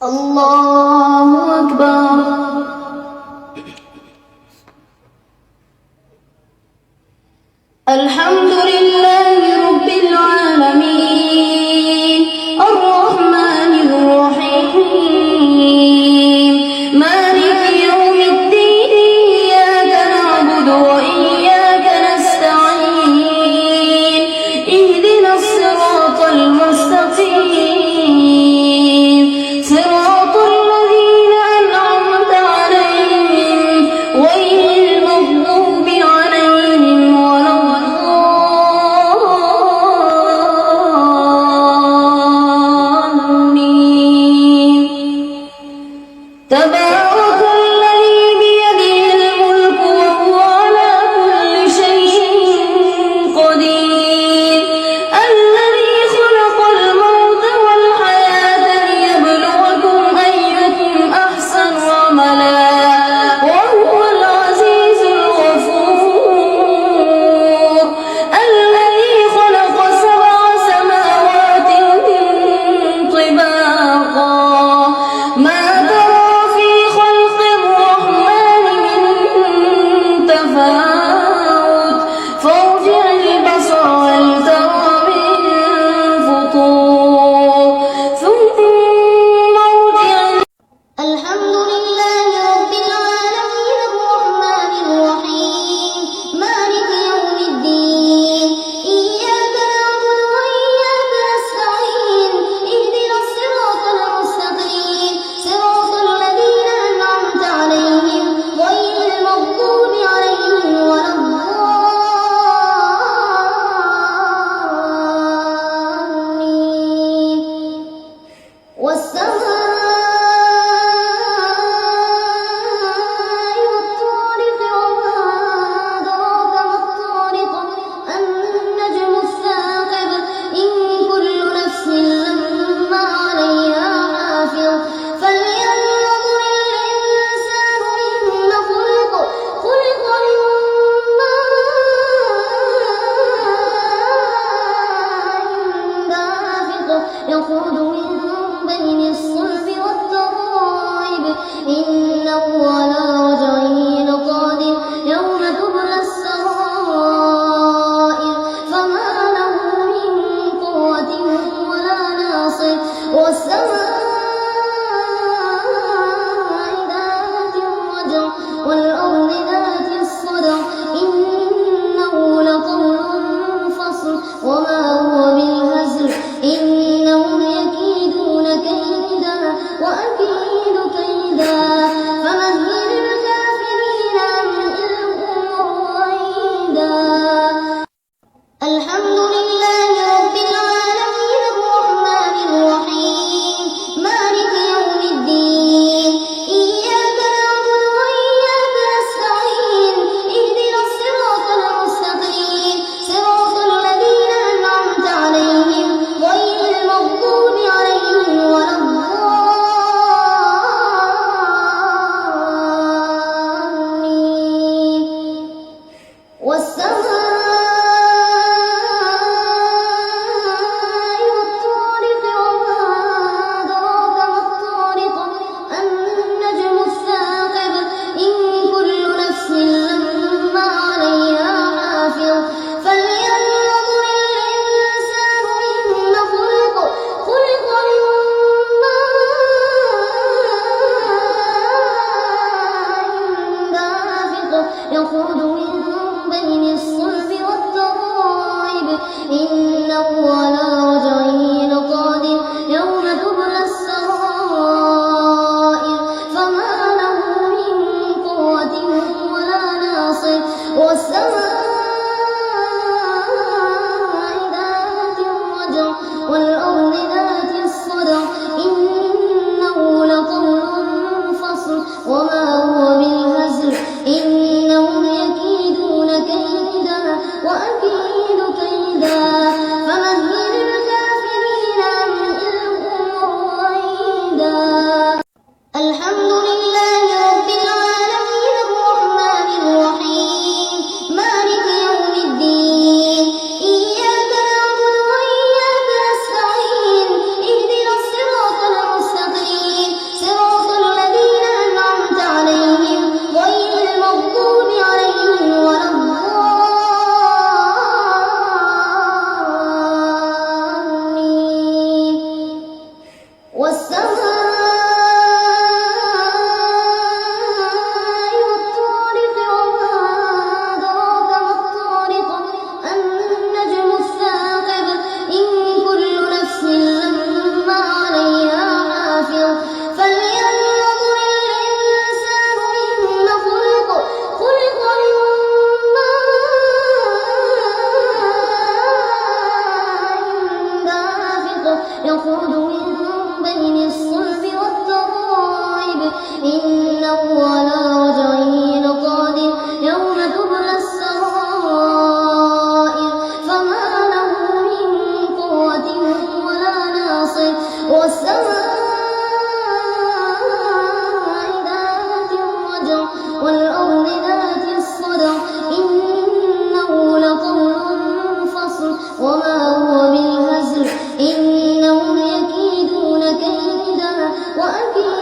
الله أكبر. الحمد لله رب العالمين الرحمن الرحيم مالك يوم الدين إياك نعبد وإياك نستعين اهدنا الصراط المستقيم صراط الذين أنعمت عليهم غير المغضوب عليهم ولا الضالين. تبارك الذي بيده الملك وهو على كل شيء قدير الذي خلق الموت والحياة ليبلوكم أيكم أحسن عملا وهو العزيز الغفور الذي خلق 7 سماوات طباقا ما ترى في خلق الرحمن من تفاوت فارجع البصر هل ترى من فطور ثم ارجع. الحمد لله رب العالمين الرحمن الرحيم مالك يوم الدين إياك نعبد وإياك نستعين اهدنا الصراط المستقيم صراط الذين أنعمت عليهم غير المغضوب عليهم ولا الضالين. والسماء والطارق وما أدراك ما الطارق النجم الثاقب إن كل نفس لما عليها حافظ فلينظر الإنسان مما خلق من ماء دافق يخرج من بين الصلب والترائب إنه على رجعه لقادر يوم تبلى السرائر فما له من قوة ولا ناصر. والسماء ذات الرجع والأرض ذات الصدع إنه لقول فصل وما هو بالهزل إنهم يكيدون كيدا وأكيد كيدا فمهل الكافرين أمهلهم رويدا. الحمد لله رب العالمين الرحمن الرحيم مالك يوم الدين إياك نعبد وإياك نستعين اهدنا الصراط المستقيم صراط الذين أنعمت عليهم غير المغضوب عليهم ولا الضالين. والسماء والطارق وما أدراك ما الطارق النجم الثاقب إن كل نفس لما عليها حافظ فلينظر الإنسان مما خلق من ماء دافق يخرج من بين الصلب والترائب إنه على رجعه لقادر يوم تبلى السرائر فما له من قوة ولا ناصر. والسماء ذات الرجع والأرض ذات الصدع إنه لقول فصل وما هو بالهزل إنهم يكيدون كيدا وأكيد كيدا فمهل الكافرين أمهلهم رويدا. الحمد لله رب العالمين الرحمن الرحيم مالك يوم الدين إياك نعبد وإياك نستعين اهدنا الصراط المستقيم وأكيد